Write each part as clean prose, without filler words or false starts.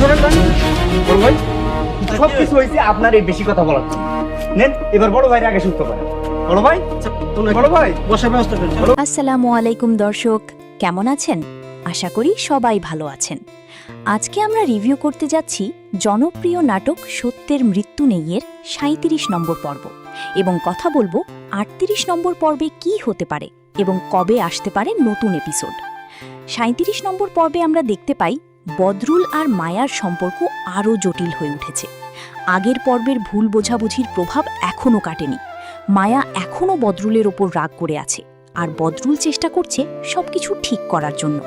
শোনেন না বড় ভাই, সব কিছু হয়েছে আপনার এই বেশি কথা বলার জন্য। নেন এবার বড় ভাইয়ের আগে সুস্থ করেন। বড় ভাই, বড় ভাই বসার ব্যবস্থা করেন। আসসালামু আলাইকুম দর্শক, কেমন আছেন? আশা করি সবাই ভালো আছেন। আজকে আমরা রিভিউ করতে যাচ্ছি জনপ্রিয় নাটক সত্যের মৃত্যু নেই-এর ৩৭ নম্বর পর্ব এবং কথা বলবো ৩৮ নম্বর পর্বে কি হতে পারে এবং কবে আসতে পারে নতুন এপিসোড। ৩৭ নম্বর পর্বে আমরা দেখতে পাই বদরুল আর মায়ার সম্পর্ক আরও জটিল হয়ে উঠেছে। আগের পর্বের ভুল বোঝাবুঝির প্রভাব এখনও কাটেনি। মায়া এখনও বদরুলের ওপর রাগ করে আছে আর বদরুল চেষ্টা করছে সবকিছু ঠিক করার জন্য।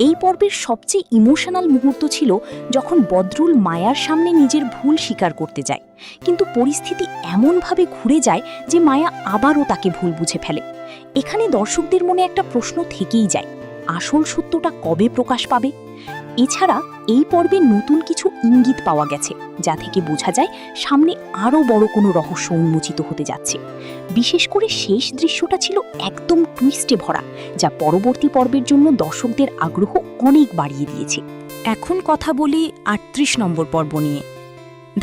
এই পর্বের সবচেয়ে ইমোশনাল মুহূর্ত ছিল যখন বদরুল মায়ার সামনে নিজের ভুল স্বীকার করতে যায়, কিন্তু পরিস্থিতি এমনভাবে ঘুরে যায় যে মায়া আবারও তাকে ভুল বুঝে ফেলে। এখানে দর্শকদের মনে একটা প্রশ্ন থেকেই যায়, আসল সত্যটা কবে প্রকাশ পাবে? এছাড়া এই পর্বে নতুন কিছু ইঙ্গিত পাওয়া গেছে যা থেকে বোঝা যায় সামনে আরও বড় কোনো রহস্য উন্মোচিত হতে যাচ্ছে। বিশেষ করে শেষ দৃশ্যটা ছিল একদম টুইস্টে ভরা, যা পরবর্তী পর্বের জন্য দর্শকদের আগ্রহ অনেক বাড়িয়ে দিয়েছে। এখন কথা বলি ৩৮ নম্বর পর্ব নিয়ে।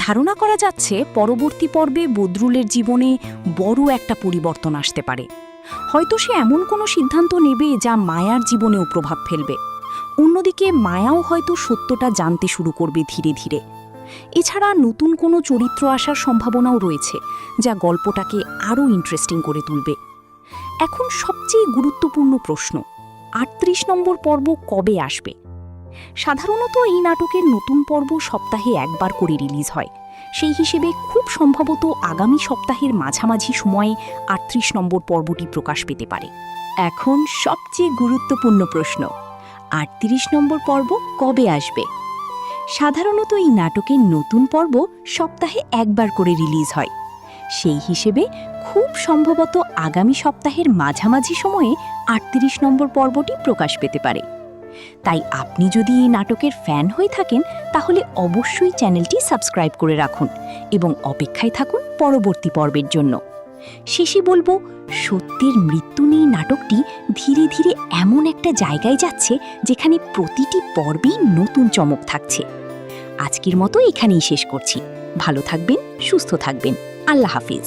ধারণা করা যাচ্ছে পরবর্তী পর্বে বদরুলের জীবনে বড় একটা পরিবর্তন আসতে পারে। হয়তো সে এমন কোনো সিদ্ধান্ত নেবে যা মায়ার জীবনেও প্রভাব ফেলবে। অন্যদিকে মায়াও হয়তো সত্যটা জানতে শুরু করবে ধীরে ধীরে। এছাড়া নতুন কোনো চরিত্র আসার সম্ভাবনাও রয়েছে যা গল্পটাকে আরও ইন্টারেস্টিং করে তুলবে। এখন সবচেয়ে গুরুত্বপূর্ণ প্রশ্ন, ৩৮ নম্বর পর্ব কবে আসবে? সাধারণত এই নাটকের নতুন পর্ব সপ্তাহে একবার করে রিলিজ হয়। সেই হিসেবে খুব সম্ভবত আগামী সপ্তাহের মাঝামাঝি সময়ে ৩৮ নম্বর পর্বটি প্রকাশ পেতে পারে। এখন সবচেয়ে গুরুত্বপূর্ণ প্রশ্ন, ৩৮ নম্বর পর্ব কবে আসবে? সাধারণত এই নাটকের নতুন পর্ব সপ্তাহে একবার করে রিলিজ হয়। সেই হিসেবে খুব সম্ভবত আগামী সপ্তাহের মাঝামাঝি সময়ে ৩৮ নম্বর পর্বটি প্রকাশ পেতে পারে। তাই আপনি যদি এই নাটকের ফ্যান হয়ে থাকেন তাহলে অবশ্যই চ্যানেলটি সাবস্ক্রাইব করে রাখুন এবং অপেক্ষায় থাকুন পরবর্তী পর্বের জন্য। শেষে বলবো, সত্যের মৃত্যু নিয়ে নাটকটি ধীরে ধীরে এমন একটা জায়গায় যাচ্ছে যেখানে প্রতিটি পর্বেই নতুন চমক থাকছে। আজকের মতো এখানেই শেষ করছি। ভালো থাকবেন, সুস্থ থাকবেন। আল্লাহ হাফিজ।